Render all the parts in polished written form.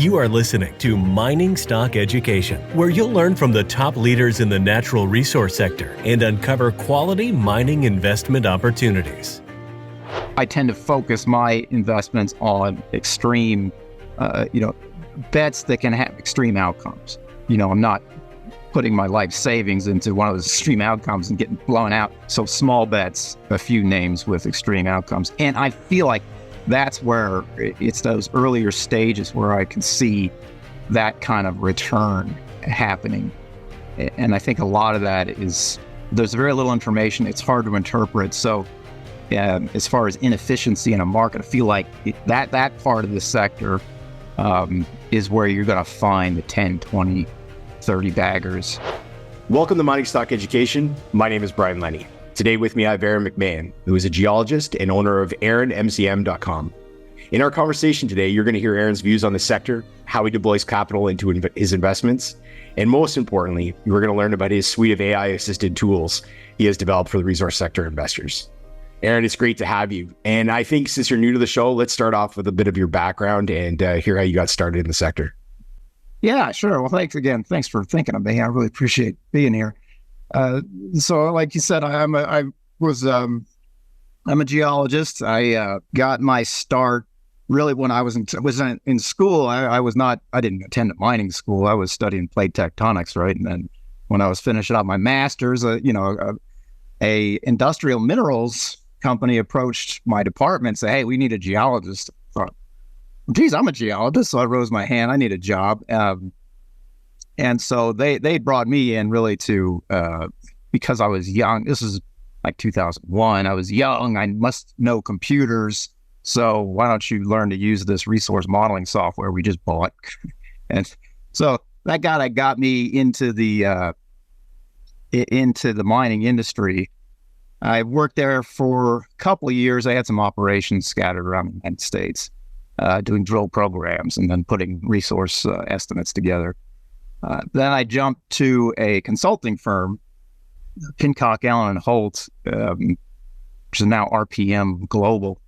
You are listening to Mining Stock Education, where you'll learn from the top leaders in the natural resource sector and uncover quality mining investment opportunities. I tend to focus my investments on extreme, bets that can have extreme outcomes. I'm not putting my life savings into one of those extreme outcomes and getting blown out. So small bets, a few names with extreme outcomes. And I feel like that's where it's those earlier stages where I can see that kind of return happening. And I think a lot of that is, there's very little information. It's hard to interpret. So as far as inefficiency in a market, I feel like that part of the sector is where you're going to find the 10, 20, 30 baggers. Welcome to Mining Stock Education. My name is Brian Lenny. Today with me, I have Aaron McMahon, who is a geologist and owner of MiningStockEducation.com. In our conversation today, you're going to hear Aaron's views on the sector, how he deploys capital into his investments, and most importantly, you're going to learn about his suite of AI-assisted tools he has developed for the resource sector investors. Aaron, it's great to have you. And I think since you're new to the show, let's start off with a bit of your background and hear how you got started in the sector. Yeah, sure. Well, thanks again. Thanks for thinking of me. I really appreciate being here. So like you said, I'm a geologist. I got my start really when I was in school. I didn't attend a mining school. I was studying plate tectonics, right? And then when I was finishing up my master's, a industrial minerals company approached my department and said, "Hey, we need a geologist." I thought, geez, I'm a geologist. So I rose my hand. I need a job. And so they brought me in really to, because I was young. This is like 2001. I was young. I must know computers. So why don't you learn to use this resource modeling software we just bought? And so that got me into the mining industry. I worked there for a couple of years. I had some operations scattered around the United States, doing drill programs and then putting resource estimates together. Then I jumped to a consulting firm, Pincock, Allen & Holt, which is now RPM Global,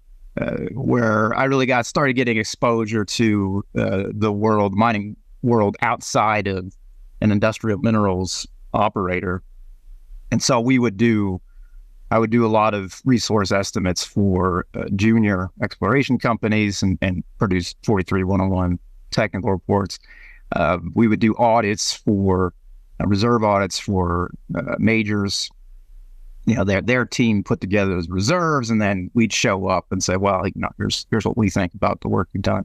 where I really started getting exposure to the mining world outside of an industrial minerals operator. And so I would do a lot of resource estimates for junior exploration companies and produce 43-101 technical reports. We would do audits for reserve audits for majors. Their team put together those reserves, and then we'd show up and say, "Well, here's what we think about the work we've done,"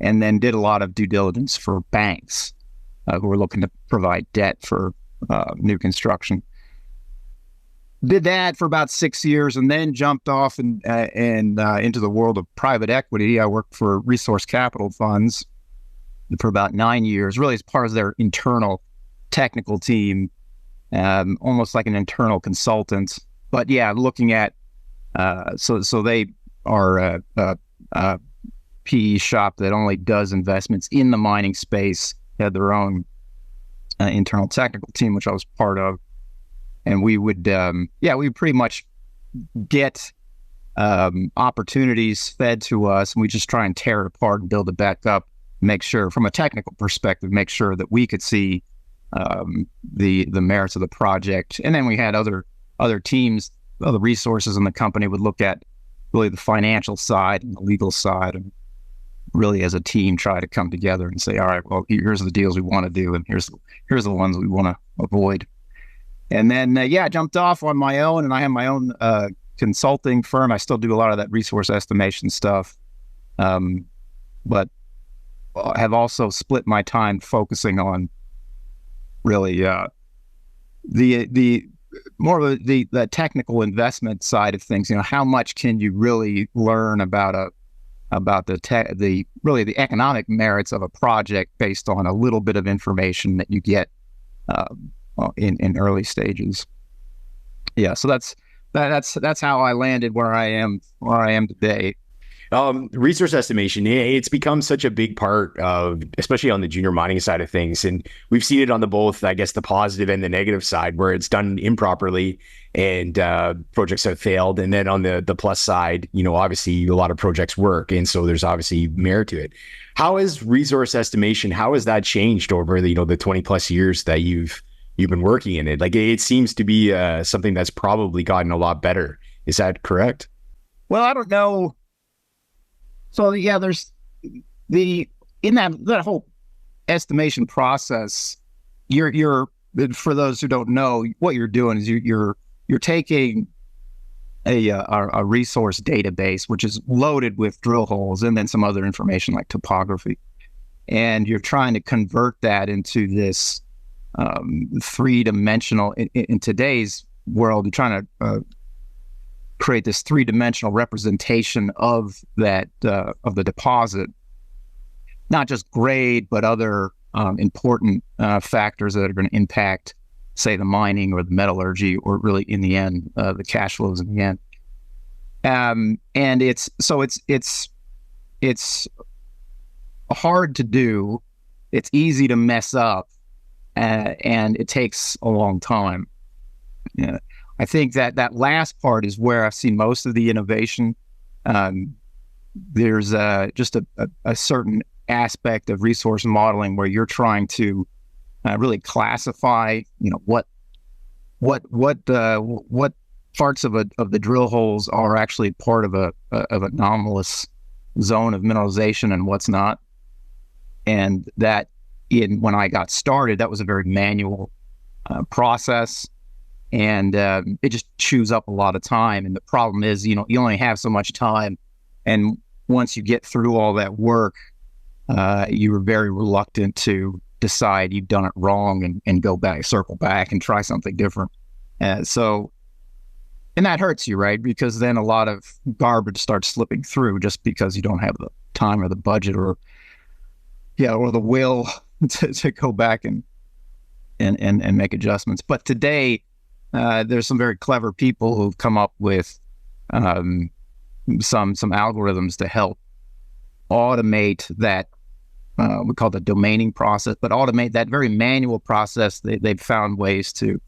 and then did a lot of due diligence for banks who were looking to provide debt for new construction. Did that for about 6 years, and then jumped off and into the world of private equity. I worked for resource capital funds for about 9 years, really as part of their internal technical team, almost like an internal consultant. But yeah, looking at so they are a PE shop that only does investments in the mining space. They had their own internal technical team, which I was part of. And we would, we pretty much get opportunities fed to us, and we just try and tear it apart and build it back up. Make sure, from a technical perspective, make sure that we could see the merits of the project. And then we had other teams, other resources in the company would look at really the financial side and the legal side, and really as a team try to come together and say, all right, well, here's the deals we want to do, and here's the ones we want to avoid. And then, I jumped off on my own, and I have my own consulting firm. I still do a lot of that resource estimation stuff, but have also split my time focusing on really the more of the technical investment side of things. How much can you really learn about the economic merits of a project based on a little bit of information that you get in early stages. Yeah, so that's how I landed where I am today. Resource estimation, it's become such a big part of, especially on the junior mining side of things. And we've seen it on the both, I guess, the positive and the negative side where it's done improperly and projects have failed. And then on the plus side, obviously a lot of projects work. And so there's obviously merit to it. How is resource estimation, how has that changed over the 20 plus years that you've been working in it? Like it seems to be something that's probably gotten a lot better. Is that correct? Well, I don't know. So yeah, there's in that whole estimation process, you're for those who don't know, what you're doing is you're taking a resource database, which is loaded with drill holes and then some other information like topography, and you're trying to convert that into this three-dimensional. In today's world, you're trying to create this three-dimensional representation of that of the deposit, not just grade, but other important factors that are going to impact, say, the mining or the metallurgy, or really in the end, the cash flows in the end. And it's hard to do. It's easy to mess up, and it takes a long time. Yeah. I think that last part is where I've seen most of the innovation. There's just a certain aspect of resource modeling where you're trying to really classify, what parts of the drill holes are actually part of an anomalous zone of mineralization and what's not. And that when I got started, that was a very manual process. And it just chews up a lot of time. And the problem is, you only have so much time. And once you get through all that work, you were very reluctant to decide you've done it wrong and go back, circle back and try something different. And that hurts you, right? Because then a lot of garbage starts slipping through just because you don't have the time or the budget or the will to go back and make adjustments. But today, there's some very clever people who've come up with some algorithms to help automate that we call the domaining process, but automate that very manual process. They've found ways to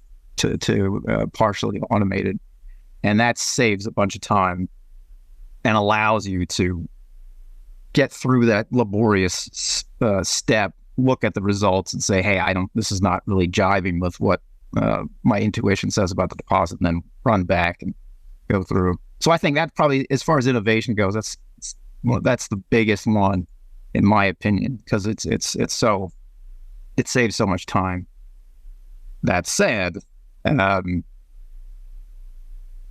partially automate it, and that saves a bunch of time and allows you to get through that laborious step, look at the results, and say, "Hey, this is not really jiving with what my intuition says about the deposit," and then run back and go through. So I think that probably, as far as innovation goes, that's the biggest one, in my opinion, because it saves so much time. That said,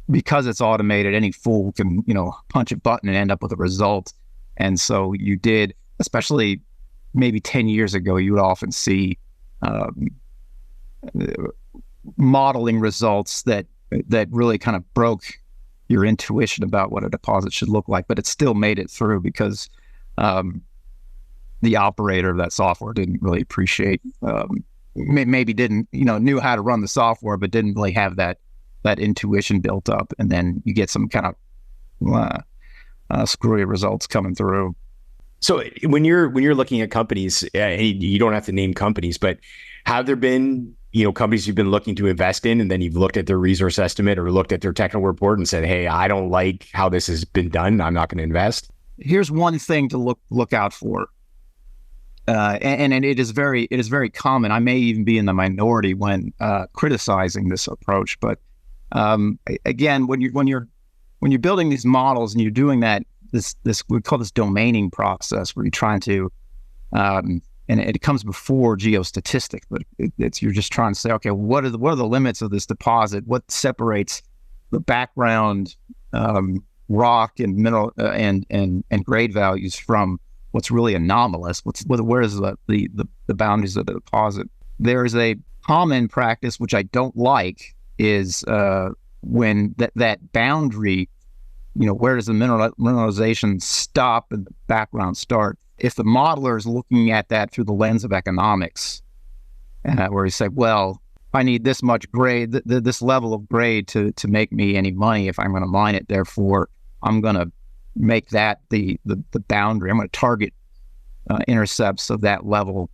because it's automated, any fool can punch a button and end up with a result. And so you did, especially maybe 10 years ago, you would often see modeling results that really kind of broke your intuition about what a deposit should look like, but it still made it through because the operator of that software didn't really appreciate, maybe didn't, knew how to run the software, but didn't really have that intuition built up. And then you get some kind of screwy results coming through. So when you're looking at companies, you don't have to name companies, but have there been companies you've been looking to invest in, and then you've looked at their resource estimate or looked at their technical report and said, "Hey, I don't like how this has been done. I'm not going to invest"? Here's one thing to look out for, and it is very common. I may even be in the minority when criticizing this approach, but again, when you're building these models and you're doing that, this we call this domaining process, where you're trying to and it comes before geostatistics, but you're just trying to say, okay, what are the limits of this deposit? What separates the background rock and mineral and grade values from what's really anomalous? Where is the boundaries of the deposit? There is a common practice which I don't like, is when that boundary, where does the mineralization stop and the background start? If the modeler is looking at that through the lens of economics, where you say, well, I need this much grade, this level of grade to make me any money if I'm going to mine it. Therefore, I'm going to make that the boundary. I'm going to target intercepts of that level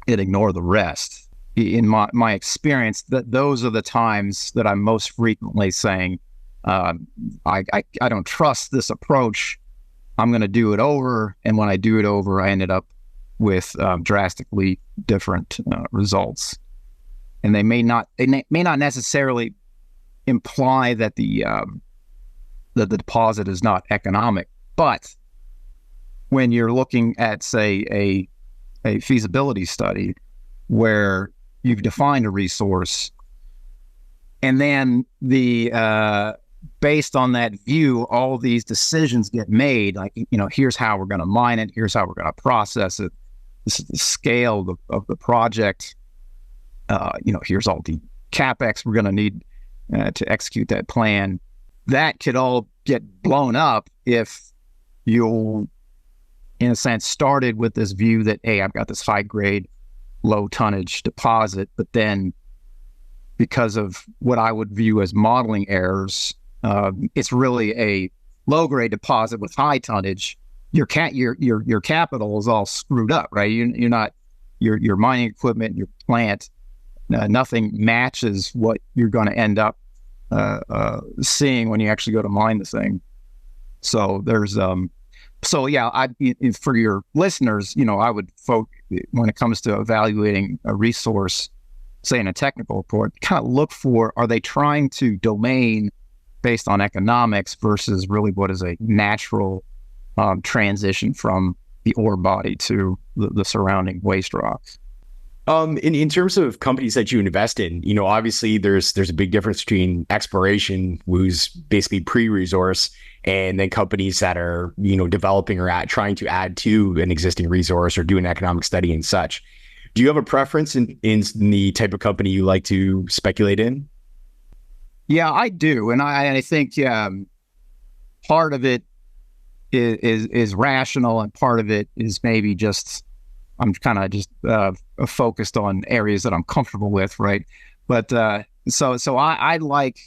and ignore the rest. In my experience, that those are the times that I'm most frequently saying, I don't trust this approach. I'm going to do it over. And when I do it over, I ended up with drastically different results. And they may not necessarily imply that the deposit is not economic, but when you're looking at, say, a feasibility study where you've defined a resource, and then based on that view, all these decisions get made. Like, here's how we're going to mine it. Here's how we're going to process it. This is the scale of the project. Here's all the CapEx we're going to need to execute that plan. That could all get blown up if you, in a sense, started with this view that, hey, I've got this high grade, low tonnage deposit, but then because of what I would view as modeling errors, it's really a low grade deposit with high tonnage. Your capital is all screwed up, right? You're not your mining equipment, your plant, nothing matches what you're going to end up seeing when you actually go to mine the thing. So there's for your listeners, I would when it comes to evaluating a resource, say in a technical report, kind of look for, are they trying to domain based on economics versus really what is a natural transition from the ore body to the surrounding waste rocks. In terms of companies that you invest in, obviously there's a big difference between exploration, who's basically pre-resource, and then companies that are, developing or trying to add to an existing resource or do an economic study and such. Do you have a preference in the type of company you like to speculate in? Yeah, I do. And I think part of it is rational, and part of it is maybe just, I'm kind of just focused on areas that I'm comfortable with, right? But so I like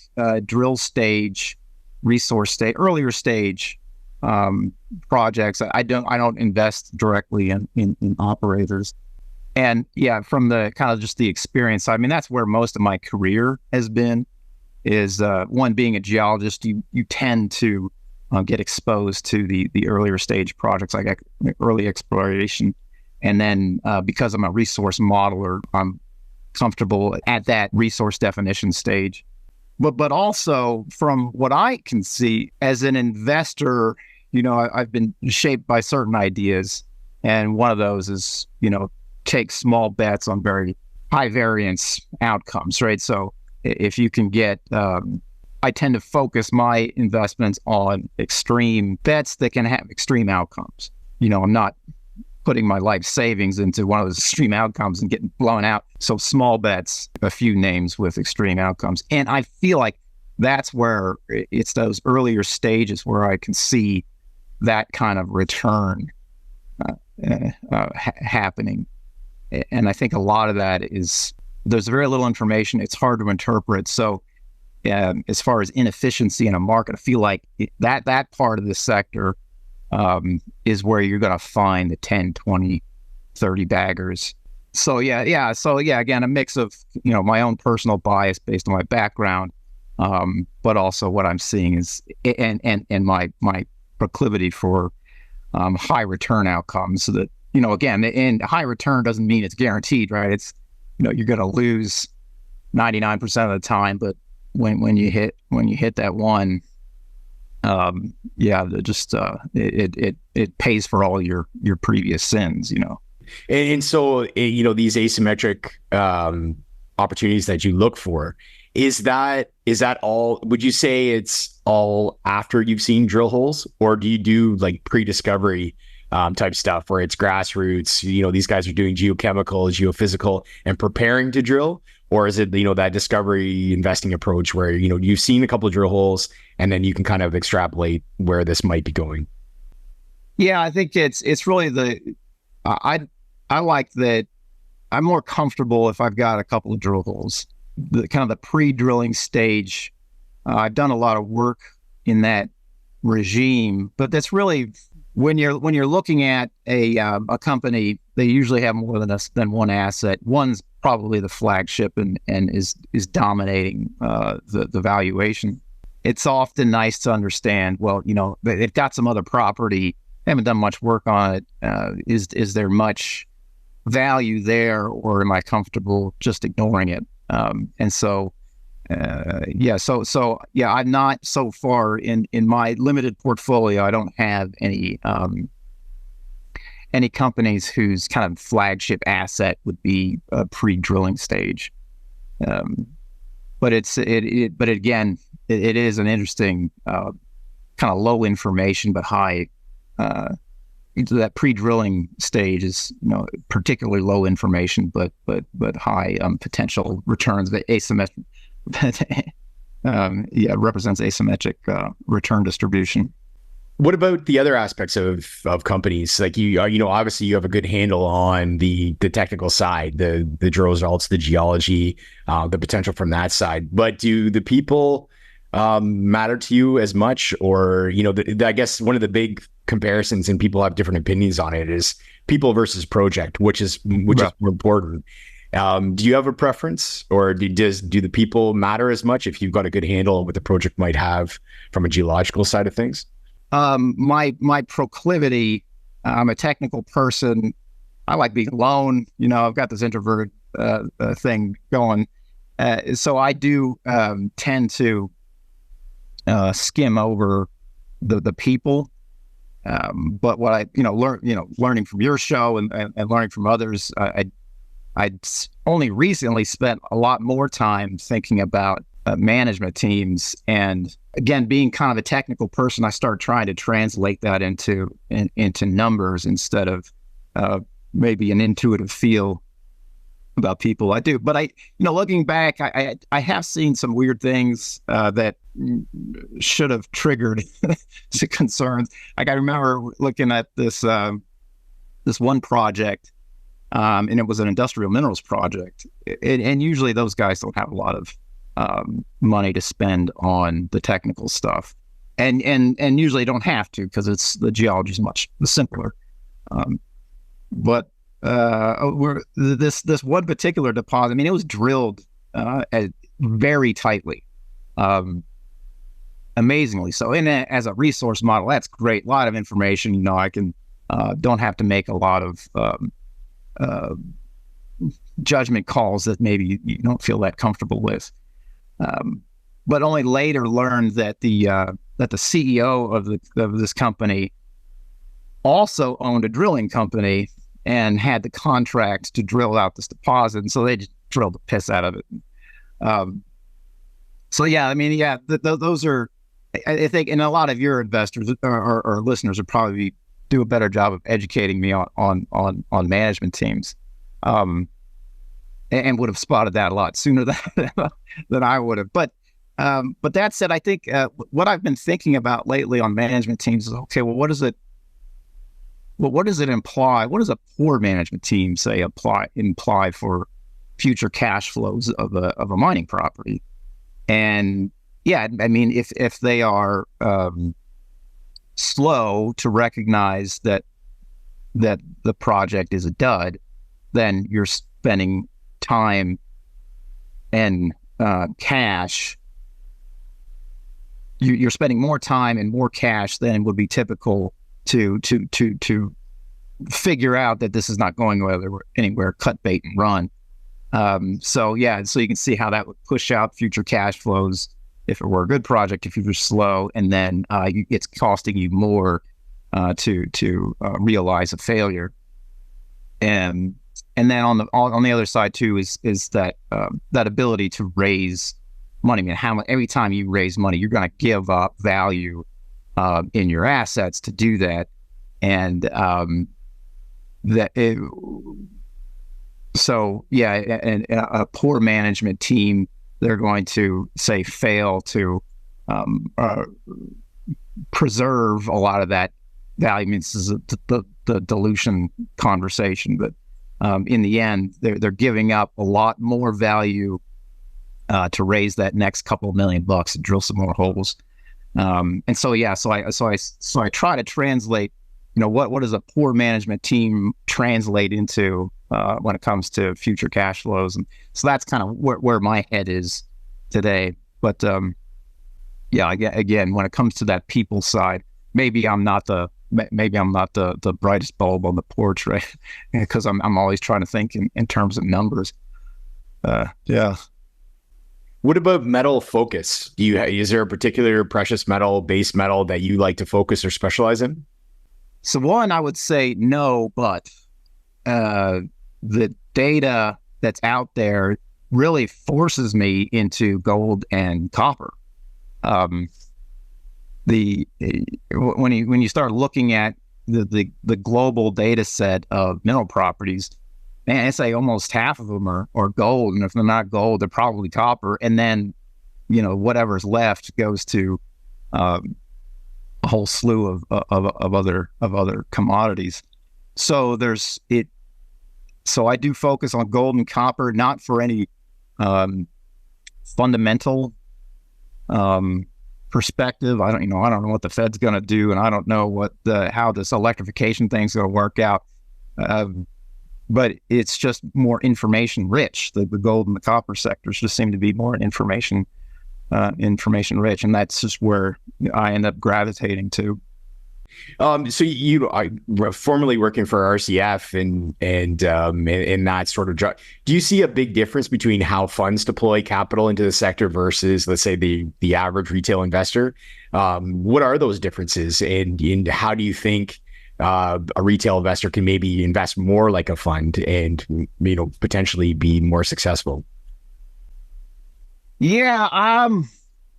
drill stage, resource stage, earlier stage projects. I don't invest directly in operators. And yeah, from the kind of just the experience, I mean, that's where most of my career has been, is one, being a geologist, you tend to get exposed to the earlier stage projects, like early exploration. And then because I'm a resource modeler, I'm comfortable at that resource definition stage. But also from what I can see as an investor, I've been shaped by certain ideas. And one of those is, take small bets on very high variance outcomes, right? So if you can get, I tend to focus my investments on extreme bets that can have extreme outcomes. I'm not putting my life savings into one of those extreme outcomes and getting blown out. So small bets, a few names with extreme outcomes. And I feel like that's where it's those earlier stages where I can see that kind of return happening. And I think a lot of that is, there's very little information. It's hard to interpret. So as far as inefficiency in a market, I feel like that part of the sector is where you're going to find the 10, 20, 30 baggers. So again, a mix of, my own personal bias based on my background, but also what I'm seeing is, and my proclivity for high return outcomes. So that, again, and high return doesn't mean it's guaranteed, right? It's, you're going to lose 99% of the time, but when you hit that one, it pays for all your previous sins, And so, these asymmetric opportunities that you look for, is that all? Would you say it's all after you've seen drill holes, or do you do like pre-discovery type stuff where it's grassroots? These guys are doing geochemical, geophysical, and preparing to drill. Or is it, that discovery investing approach where, you've seen a couple of drill holes and then you can kind of extrapolate where this might be going? Yeah, I think it's really I like that. I'm more comfortable if I've got a couple of drill holes, the kind of the pre-drilling stage. I've done a lot of work in that regime, but that's really when you're looking at a company, they usually have more than one asset. One's probably the flagship and is dominating the valuation. It's often nice to understand, well, they've got some other property, haven't done much work on it. Is there much value there, or am I comfortable just ignoring it? I'm not so far in my limited portfolio. I don't have any companies whose kind of flagship asset would be a pre-drilling stage. But it is an interesting kind of low information but high. That pre-drilling stage is particularly low information but high potential returns. The asymmetric represents asymmetric return distribution. What about the other aspects of companies? Like obviously you have a good handle on the technical side, the drill results, the geology, the potential from that side. But do the people matter to you as much? Or I guess one of the big comparisons, and people have different opinions on it, is people versus project, which is more important. Do you have a preference, or do the people matter as much if you've got a good handle on what the project might have from a geological side of things? My proclivity, I'm a technical person. I like being alone. I've got this introverted thing going. So I do tend to skim over the people. But what I learning from your show and learning from others, I only recently spent a lot more time thinking about management teams, and again, being kind of a technical person, I started trying to translate that into numbers instead of maybe an intuitive feel about people. I do, but looking back, I have seen some weird things that should have triggered some concerns. Like I remember looking at this one project, and it was an industrial minerals project, and usually those guys don't have a lot of money to spend on the technical stuff, and usually don't have to, because the geology is much simpler. But this one particular deposit, it was drilled very tightly, amazingly so. And as a resource model, that's great. A lot of information. I can don't have to make a lot of judgment calls that maybe you don't feel that comfortable with. But only later learned that the CEO of this company also owned a drilling company and had the contract to drill out this deposit, and so they just drilled the piss out of it. Those are, I think, and a lot of your investors or listeners would probably do a better job of educating me on management teams, and would have spotted that a lot sooner than I would have. But that said, I think what I've been thinking about lately on management teams is, okay, well, what does it imply? What does a poor management team imply for future cash flows of a mining property? And if they are slow to recognize that the project is a dud, then you're spending time and cash. You're spending more time and more cash than would be typical to figure out that this is not going anywhere, cut bait and run. So you can see how that would push out future cash flows if it were a good project, if you were slow, and then it's costing you more to realize a failure. And then on the other side too is that ability to raise money. Every time you raise money, you're going to give up value in your assets to do that, and a poor management team, they're going to fail to preserve a lot of that value. This is the dilution conversation, but in the end, they're giving up a lot more value to raise that next couple $1 million to drill some more holes. And so, yeah, so I try to translate, what does a poor management team translate into when it comes to future cash flows? And so that's kind of where my head is today. But yeah, again, when it comes to that people side, maybe I'm not the brightest bulb on the porch, right? Because I'm always trying to think in terms of numbers. Yeah. What about metal focus? Is there a particular precious metal, base metal that you like to focus or specialize in? So one, I would say no, but the data that's out there really forces me into gold and copper. When you start looking at the global data set of mineral properties, man, I say almost half of them are gold, and if they're not gold, they're probably copper. And then, whatever's left goes to a whole slew of other commodities. So So I do focus on gold and copper, not for any fundamental perspective. I don't know what the Fed's going to do, and I don't know how this electrification thing's going to work out. But it's just more information rich. The gold and the copper sectors just seem to be more information rich, and that's just where I end up gravitating to. So you are formerly working for RCF and in that sort of job. Do you see a big difference between how funds deploy capital into the sector versus, let's say, the average retail investor? What are those differences, and how do you think a retail investor can maybe invest more like a fund and potentially be more successful? Yeah, a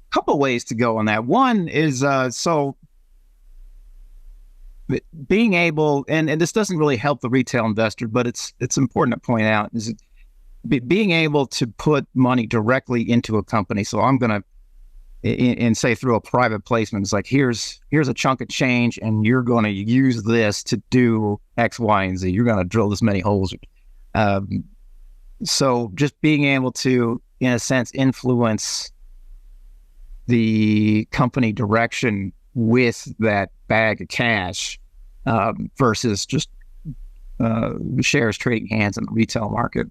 couple ways to go on that. One is being able, and this doesn't really help the retail investor, but it's important to point out, is being able to put money directly into a company. So I'm going to, and say through a private placement, it's like, here's a chunk of change, and you're going to use this to do X, Y, and Z. You're going to drill this many holes. So just being able to, in a sense, influence the company direction with that bag of cash versus just shares trading hands in the retail market.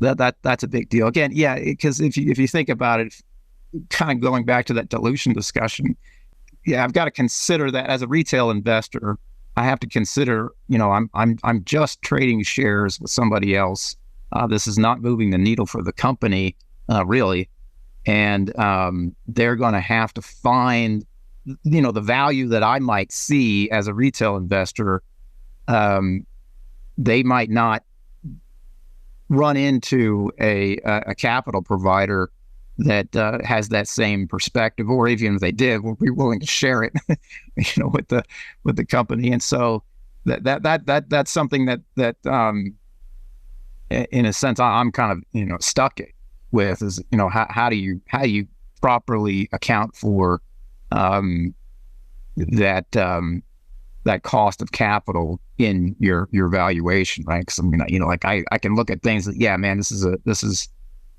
That's a big deal. Again, yeah, because if you think about it, kind of going back to that dilution discussion, yeah, I've got to consider that as a retail investor. I have to consider, I'm just trading shares with somebody else. This is not moving the needle for the company, really. And they're going to have to find, the value that I might see as a retail investor. They might not run into a capital provider that has that same perspective, or even if they did, we'll be willing to share it, with the company. And so that's something that in a sense I'm kind of stuck with, is how do you properly account for that cost of capital in your valuation, right? Because I can look at things that, yeah, man, this is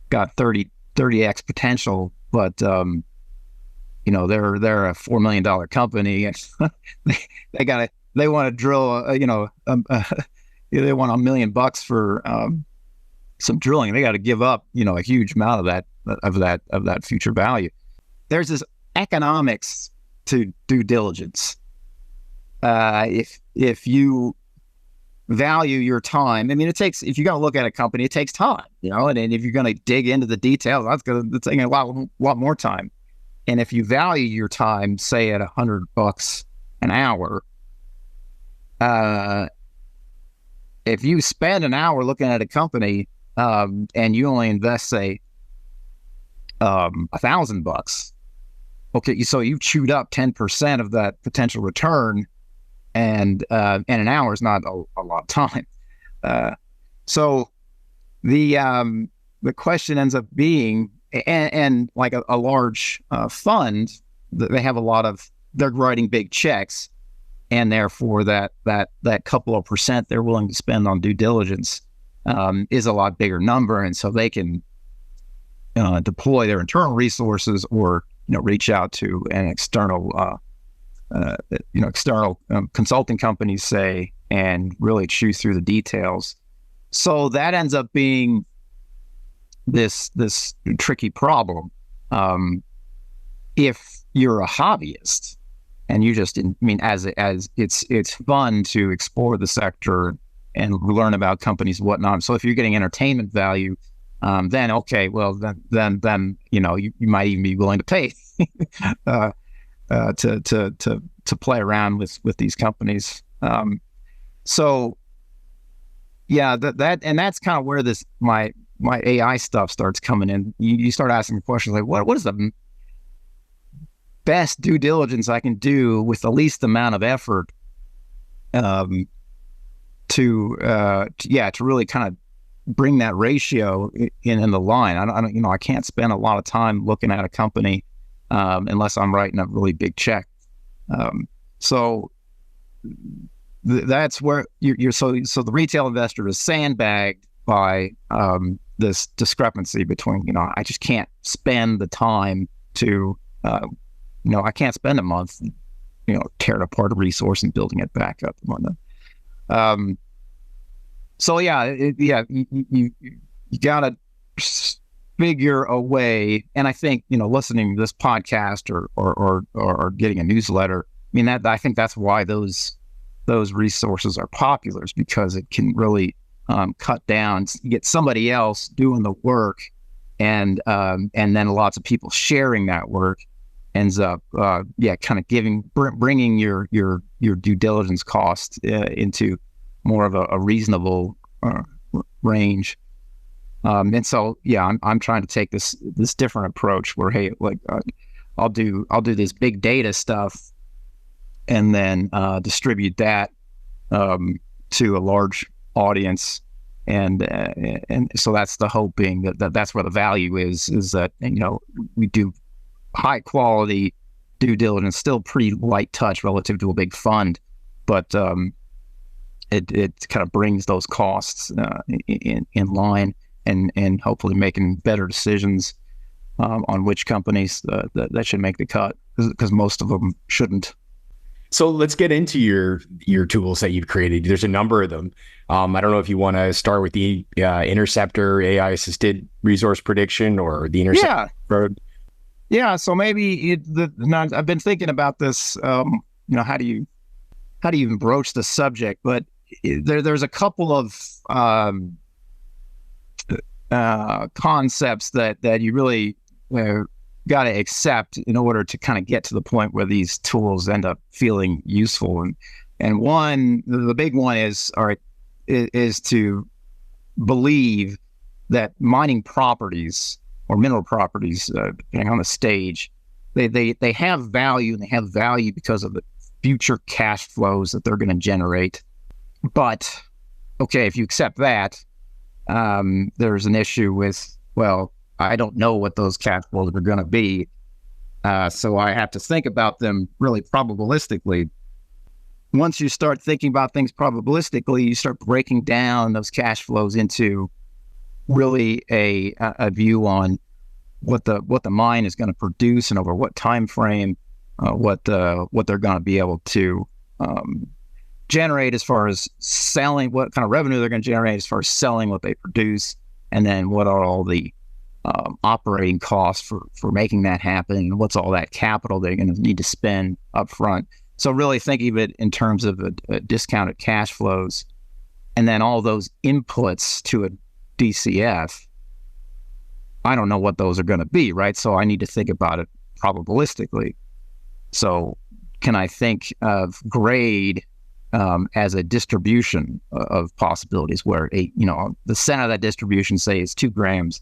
got 30x potential, but they're a $4 million company, and they want to drill they want $1 million for some drilling. They got to give up a huge amount of that future value. There's this economics to due diligence. If you value your time, it takes, if you're going to look at a company, it takes time, and if you're going to dig into the details, that's going to take a lot more time. And if you value your time, say at $100 an hour, if you spend an hour looking at a company, and you only invest, say, $1,000, okay, so you've chewed up 10% of that potential return, and an hour is not a lot of time. So the question ends up being, and like a large fund, they have they're writing big checks, and therefore that couple of percent they're willing to spend on due diligence is a lot bigger number, and so they can deploy their internal resources or reach out to an external consulting companies, say, and really chew through the details. So that ends up being this tricky problem. If you're a hobbyist and you just, as it's fun to explore the sector and learn about companies and whatnot. So if you're getting entertainment value, then okay, well then you might even be willing to pay to play around with these companies. So yeah, that's kind of where my AI stuff starts coming in. You start asking questions like, what is the best due diligence I can do with the least amount of effort to really kind of bring that ratio in the line. I can't spend a lot of time looking at a company unless I'm writing a really big check. So that's where so the retail investor is sandbagged by this discrepancy between, I just can't spend the time to, I can't spend a month, tearing apart a resource and building it back up and whatnot. So you gotta figure a way. And I think, listening to this podcast or getting a newsletter, I think that's why those resources are popular, is because it can really cut down, get somebody else doing the work, and then lots of people sharing that work ends up kind of bringing your due diligence cost into more of a reasonable range. And so I'm trying to take this different approach where, hey, like I'll do this big data stuff and then distribute that to a large audience, and so that's the hoping that's where the value is that we do high quality due diligence, still pretty light touch relative to a big fund, but it kind of brings those costs in line, and hopefully making better decisions on which companies that should make the cut, because most of them shouldn't. So let's get into your tools that you've created. There's a number of them. I don't know if you want to start with the Interceptor AI assisted resource prediction or the Interceptor. Yeah. So maybe I've been thinking about this. How do you even broach the subject? But there's a couple of concepts that you really got to accept in order to kind of get to the point where these tools end up feeling useful. And one, the big one is to believe that mining properties or mineral properties, depending on the stage, they have value, and they have value because of the future cash flows that they're going to generate. But okay, if you accept that, there's an issue with, well, I don't know what those cash flows are going to be. So I have to think about them really probabilistically. Once you start thinking about things probabilistically, you start breaking down those cash flows into really a view on what the mine is going to produce and over what time frame, what they're going to be able to generate as far as selling, what kind of revenue they're going to generate as far as selling what they produce, and then what are all the operating costs for making that happen, and what's all that capital they're going to need to spend up front. So really thinking of it in terms of a discounted cash flows, and then all those inputs to a DCF. I don't know what those are going to be, right? So I need to think about it probabilistically. So can I think of grade as a distribution of possibilities, where the center of that distribution, say, is 2 grams,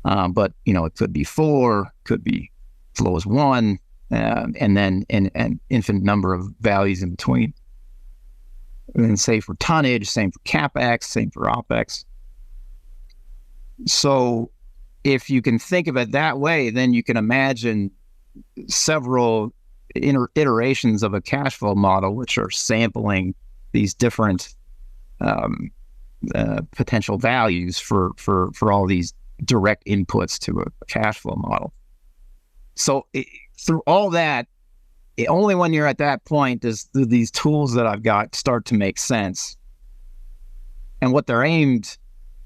but it could be 4, could be as low as 1, and then an infinite number of values in between. And say for tonnage, same for CapEx, same for OpEx. So if you can think of it that way, then you can imagine several iterations of a cash flow model, which are sampling these different potential values for all these direct inputs to a cash flow model. So through all that, only when you're at that point does these tools that I've got start to make sense. And what they're aimed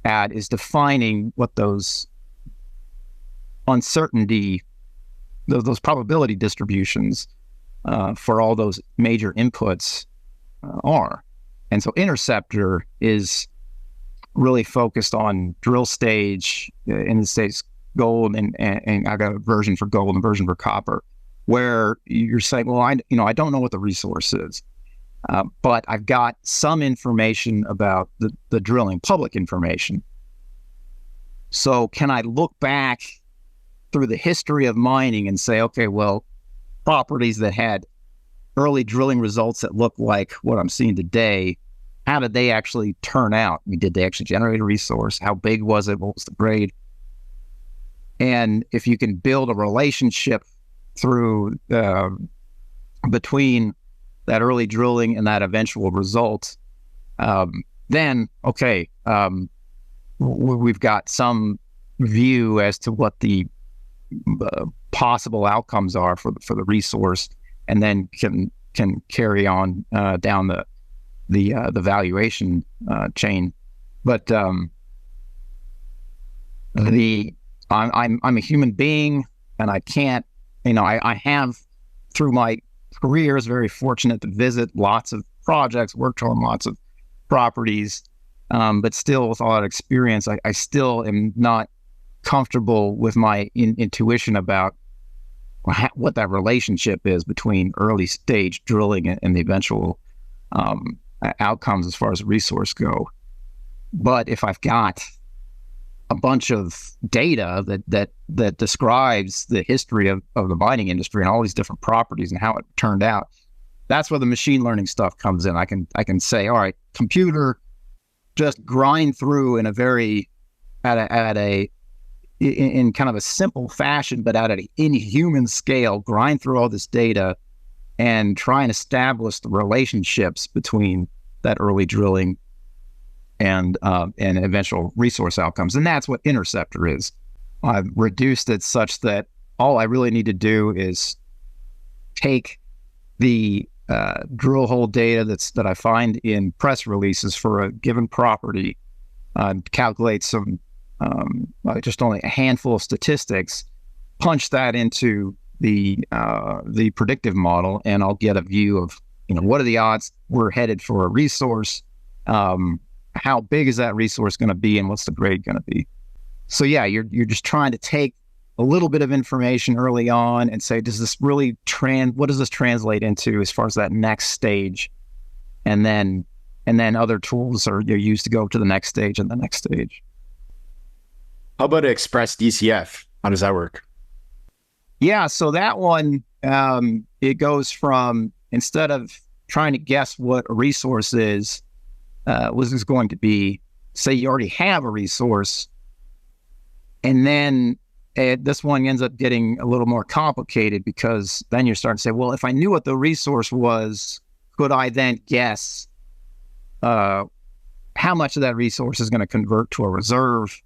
at is defining what those uncertainty, those probability distributions for all those major inputs are. And so Interceptor is really focused on drill stage, in the states gold, and I got a version for gold and a version for copper, where you're saying, well, I don't know what the resource is, but I've got some information about the drilling, public information. So can I look back through the history of mining and say, okay, well, properties that had early drilling results that look like what I'm seeing today, how did they actually turn out? I mean, did they actually generate a resource? How big was it? What was the grade? And if you can build a relationship through between that early drilling and that eventual result, then, okay, we've got some view as to what the possible outcomes are for the resource, and then can carry on down the valuation chain. But I'm a human being, and I can't, I have, through my career, is very fortunate to visit lots of projects, worked on lots of properties, but still with all that experience, I still am not comfortable with my intuition about what that relationship is between early stage drilling and the eventual outcomes as far as resource go. But if I've got a bunch of data that describes the history of the mining industry and all these different properties and how it turned out, that's where the machine learning stuff comes in. I can say, all right, computer, just grind through in a very in kind of a simple fashion, but at an inhuman scale, grind through all this data and try and establish the relationships between that early drilling and eventual resource outcomes. And that's what Interceptor is. I've reduced it such that all I really need to do is take the drill hole data that I find in press releases for a given property, calculate some just only a handful of statistics, punch that into the predictive model, and I'll get a view of what are the odds we're headed for a resource, how big is that resource going to be, and what's the grade going to be. So yeah, you're just trying to take a little bit of information early on and say, does this really what does this translate into as far as that next stage, and then other tools are used to go to the next stage and the next stage. How about Express DCF? How does that work? Yeah, so that one, it goes from, instead of trying to guess what a resource is going to be, say you already have a resource, and then this one ends up getting a little more complicated, because then you're starting to say, well, if I knew what the resource was, could I then guess how much of that resource is going to convert to a reserve?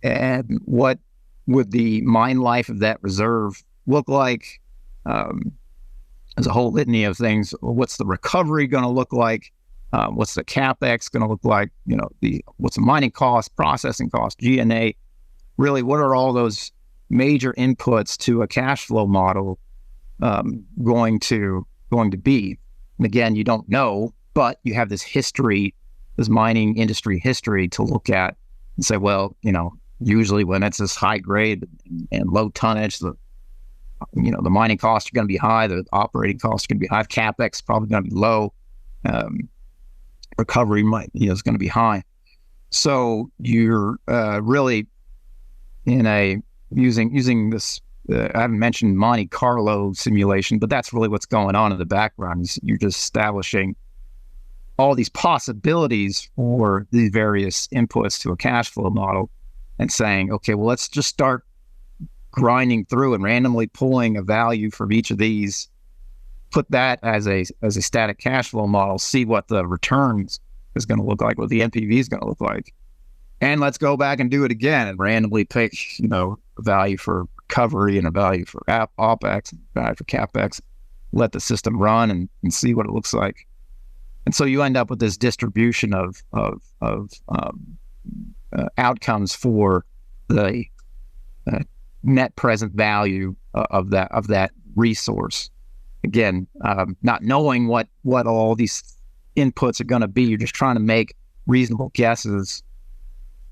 And what would the mine life of that reserve look like? There's a whole litany of things. What's the recovery going to look like? What's the CapEx going to look like? What's the mining cost, processing cost, G&A? Really, what are all those major inputs to a cash flow model going to be? And again, you don't know, but you have this history, this mining industry history to look at and say, well, usually when it's this high grade and low tonnage, the mining costs are going to be high, the operating costs are going to be high, CapEx is probably going to be low, recovery is going to be high. So you're really using this. I haven't mentioned Monte Carlo simulation, but that's really what's going on in the background. You're just establishing all these possibilities for these various inputs to a cash flow model, and saying, okay, well, let's just start grinding through and randomly pulling a value from each of these, put that as a static cash flow model, see what the returns is going to look like, what the NPV is going to look like. And let's go back and do it again and randomly pick, a value for recovery and a value for OPEX, value for CAPEX, let the system run and see what it looks like. And so you end up with this distribution of outcomes for the net present value of that resource. Again, not knowing what all these inputs are going to be, you're just trying to make reasonable guesses,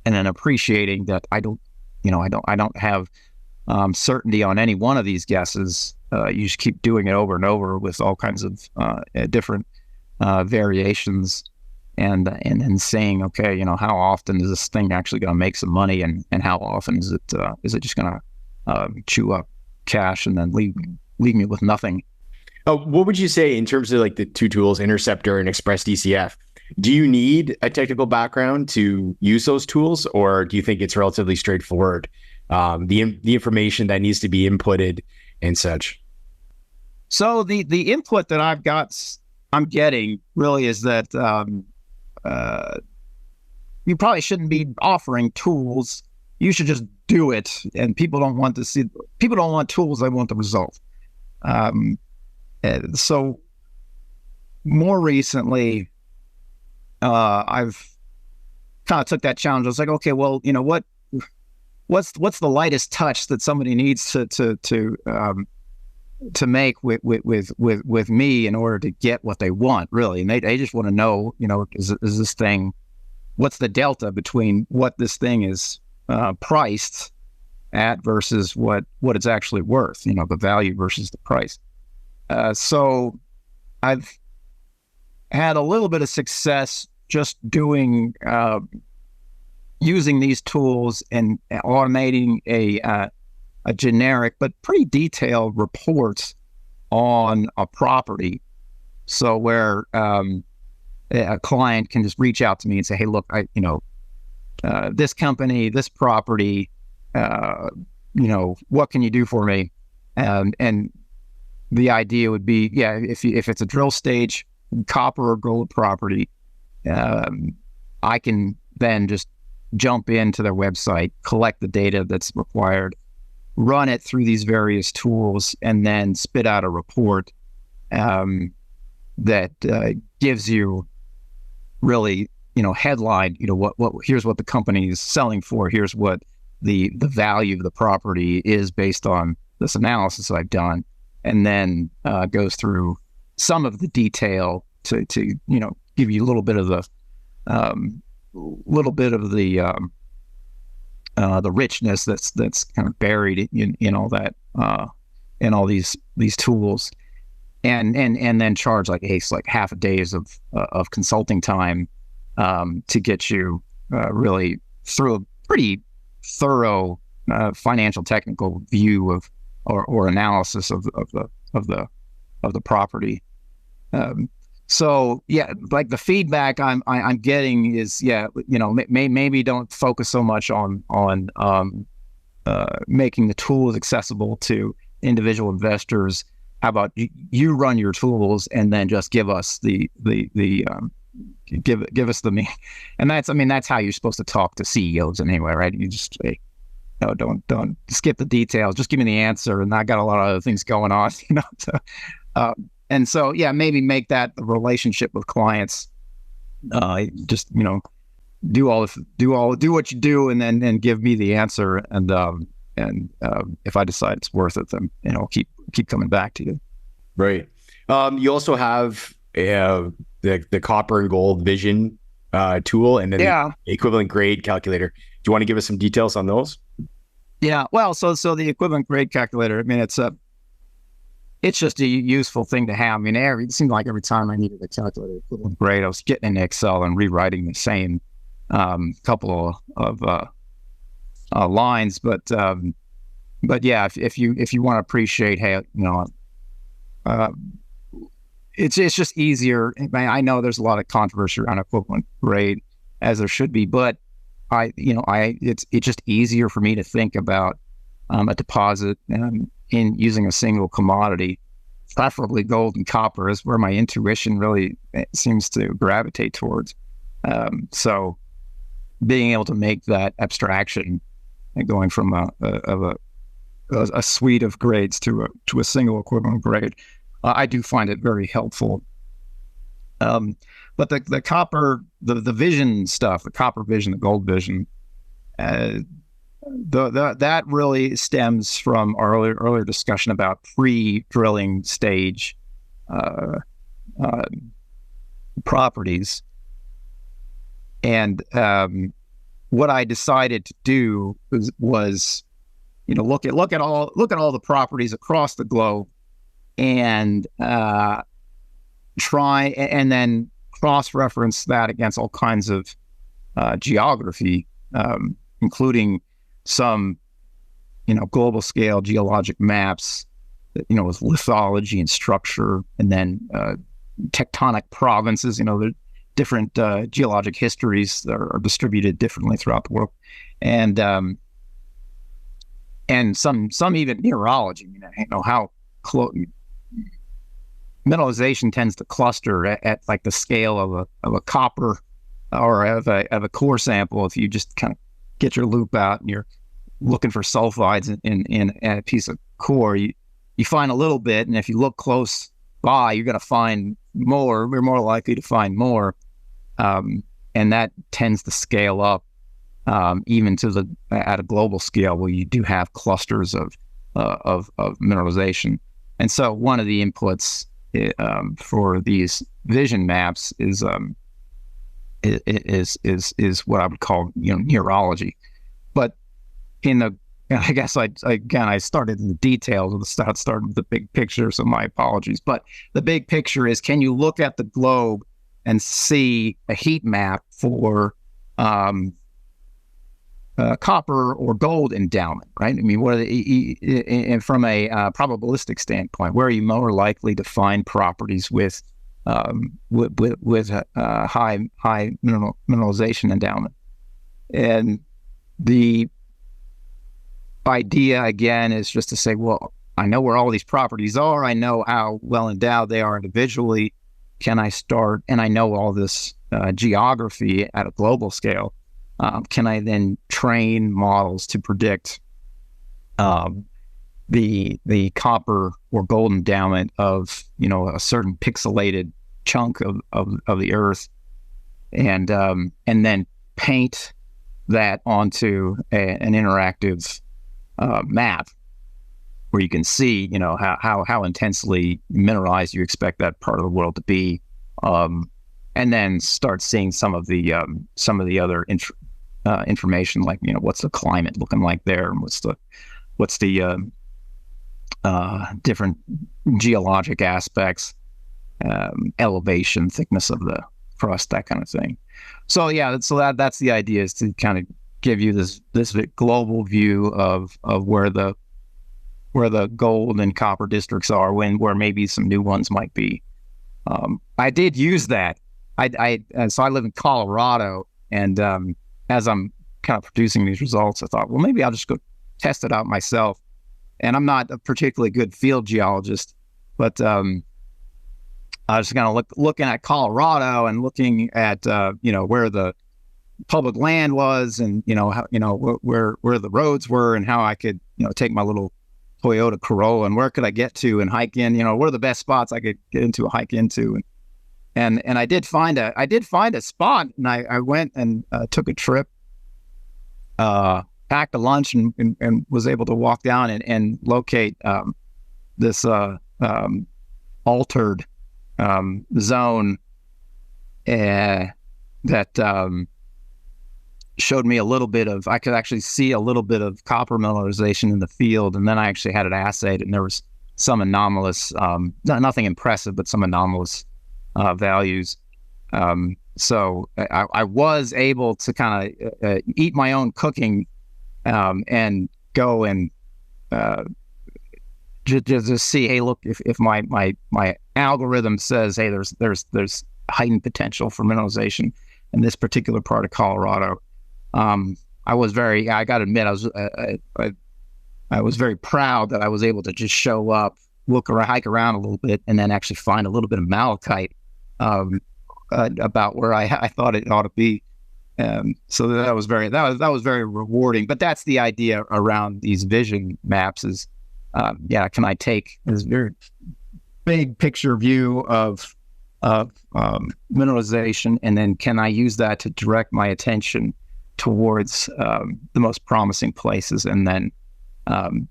and then appreciating that I don't have certainty on any one of these guesses. You just keep doing it over and over with all kinds of different variations, and then saying, okay, how often is this thing actually going to make some money, and how often is it just going to chew up cash and then leave me with nothing? What would you say in terms of like the two tools, Interceptor and Express DCF? Do you need a technical background to use those tools, or do you think it's relatively straightforward? The information that needs to be inputted and such. So the input that I'm getting really is that you probably shouldn't be offering tools. You should just do it. And people don't want tools. They want the result. So more recently, I've kind of took that challenge. I was like, okay, well, what's the lightest touch that somebody needs to make with me in order to get what they want, really? And they just want to know, is this thing, what's the delta between what this thing is priced at versus what it's actually worth, the value versus the price. So I've had a little bit of success just doing, using these tools and automating a generic but pretty detailed report on a property. So where a client can just reach out to me and say, hey, look, this company, this property, what can you do for me? And the idea would be, if it's a drill stage copper or gold property, I can then just jump into their website, collect the data that's required, run it through these various tools, and then spit out a report that gives you really, headline, what here's what the company is selling for, here's what the value of the property is based on this analysis I've done, and then goes through some of the detail to give you a little bit of the richness that's kind of buried in all that in all these tools, and then charge like half a days of consulting time to get you really through a pretty thorough financial technical view of or analysis of the property. So like the feedback I'm getting is, maybe don't focus so much on making the tools accessible to individual investors. How about you run your tools and then just give us give us the me, and that's how you're supposed to talk to CEOs anyway, right? You just say, no, don't skip the details. Just give me the answer, and I got a lot of other things going on, and so, maybe make that the relationship with clients. Just do what you do, and then give me the answer. And if I decide it's worth it, then keep coming back to you. Right. You also have the copper and gold vision tool, and then the equivalent grade calculator. Do you want to give us some details on those? Yeah. Well, so the equivalent grade calculator. It's just a useful thing to have. It seemed like every time I needed a calculator equivalent grade, I was getting into Excel and rewriting the same couple of lines. But if you want to appreciate, hey, it's just easier. I know there's a lot of controversy around equivalent grade, as there should be, but it's just easier for me to think about a deposit in using a single commodity, preferably gold and copper, is where my intuition really seems to gravitate towards. So being able to make that abstraction and going from a suite of grades to a single equivalent grade. I do find it very helpful. But the copper, the vision stuff, the copper vision, the gold vision, that really stems from our earlier discussion about pre-drilling stage properties. And what I decided to do was look at all the properties across the globe and try and then cross-reference that against all kinds of geography, including some global scale geologic maps, with lithology and structure, and then tectonic provinces. The different geologic histories that are distributed differently throughout the world, and some even neurology. How close mineralization tends to cluster at like the scale of a copper or of a core sample. If you just kind of get your loop out and you're looking for sulfides in a piece of core, you find a little bit, and if you look close by, you're going to find more. We're more likely to find more, and that tends to scale up even to at a global scale where you do have clusters of mineralization. And so one of the inputs for these vision maps is what I would call neurology. But I guess I started in the details of the started with the big picture, so my apologies. But the big picture is, can you look at the globe and see a heat map for copper or gold endowment, right? I mean, what are and from a probabilistic standpoint, where are you more likely to find properties with high mineralization endowment? And the idea again is just to say, well, I know where all these properties are. I know how well endowed they are individually. Can I start? And I know all this geography at a global scale. Can I then train models to predict the copper or gold endowment of a certain pixelated chunk of the Earth, and then paint that onto an interactive map where you can see how intensely mineralized you expect that part of the world to be, and then start seeing some of the other information, like what's the climate looking like there, and what's the different geologic aspects, elevation, thickness of the crust, that kind of thing. So that's the idea, is to kind of give you this global view of where the gold and copper districts are, where maybe some new ones might be. I did use that. So I live in Colorado, and as I'm kind of producing these results, I thought, well, maybe I'll just go test it out myself. And I'm not a particularly good field geologist, but I was kind of looking at Colorado and looking at where the public land was, and how, where the roads were, and how I could take my little Toyota Corolla and where could I get to and hike in. What are the best spots I could get into a hike into, and I did find a spot, and I went and took a trip, packed a lunch, and was able to walk down and locate this altered zone that showed me a little bit of, I could actually see a little bit of copper mineralization in the field. And then I actually had it assayed, and there was some anomalous, nothing impressive, but some anomalous values. So I was able to kind of eat my own cooking and go and just see, hey, look, if my algorithm says, hey, there's heightened potential for mineralization in this particular part of Colorado. I got to admit, I was very proud that I was able to just show up, hike around a little bit, and then actually find a little bit of malachite about where I thought it ought to be. So that was very rewarding. But that's the idea around these vision maps is, can I take this very big picture view of mineralization, and then can I use that to direct my attention towards the most promising places, and then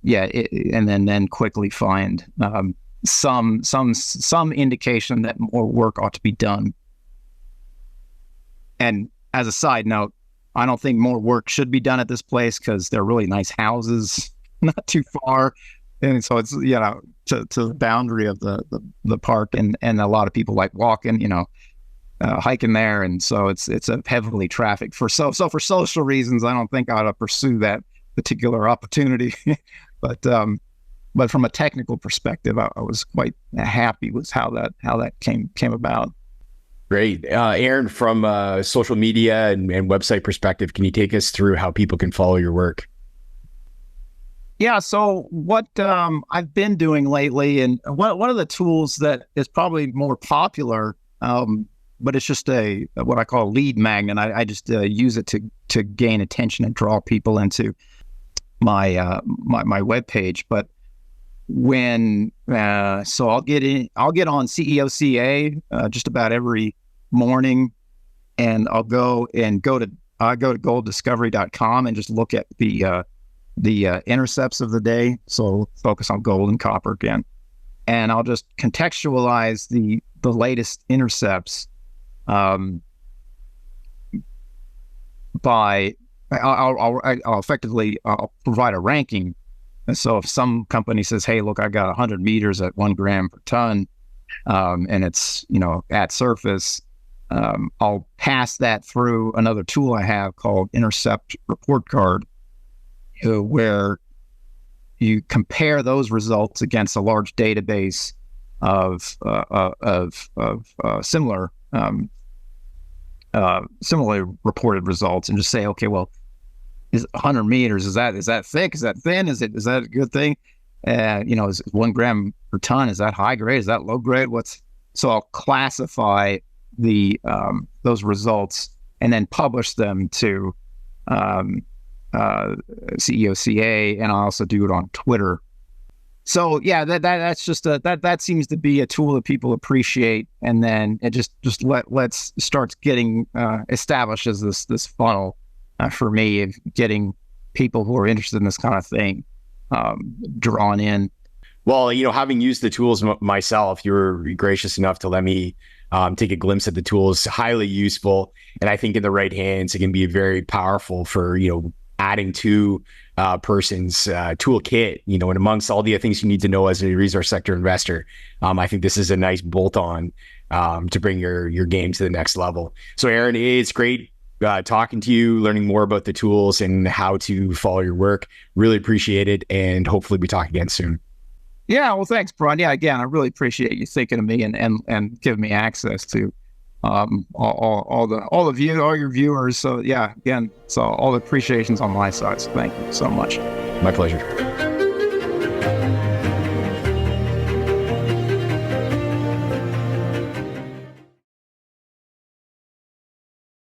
then quickly find some indication that more work ought to be done. And as a side note, I don't think more work should be done at this place because they're really nice houses not too far. And so it's, to the boundary of the park, and a lot of people like walking, hiking there. And so it's a heavily trafficked for social reasons. I don't think I ought to pursue that particular opportunity. But from a technical perspective, I was quite happy with how that came about. Great. Aaron, from a social media and website perspective, can you take us through how people can follow your work? Yeah. So what I've been doing lately, and one of the tools that is probably more popular, but it's just what I call a lead magnet. I just use it to gain attention and draw people into my webpage. But so I'll get on CEOCA just about every morning, and I'll go to golddiscovery.com and just look at the intercepts of the day. So focus on gold and copper again, and I'll just contextualize the latest intercepts I'll provide a ranking. And so if some company says, hey, look, I got 100 meters at 1 gram per ton, and it's, at surface, I'll pass that through another tool I have called Intercept Report Card, where you compare those results against a large database of similarly reported results, and just say, okay, well, is 100 meters, is that thick? Is that thin? Is that a good thing? Is 1 gram per ton, is that high grade? Is that low grade? So I'll classify those results and then publish them to CEOCA, and I also do it on Twitter. So yeah, that's just that seems to be a tool that people appreciate, and then it just let's start getting established as this funnel for me of getting people who are interested in this kind of thing drawn in. Well, having used the tools myself, you were gracious enough to let me take a glimpse at the tools. Highly useful, and I think in the right hands, it can be very powerful for adding to person's toolkit, and amongst all the things you need to know as a resource sector investor. I think this is a nice bolt-on to bring your game to the next level. So Aaron, it's great talking to you, learning more about the tools and how to follow your work. Really appreciate it, and hopefully we talk again soon. Yeah, well, thanks, Brian. Yeah, again, I really appreciate you thinking of me and giving me access to all your viewers. So yeah, again, so all the appreciations on my side. So thank you so much. My pleasure.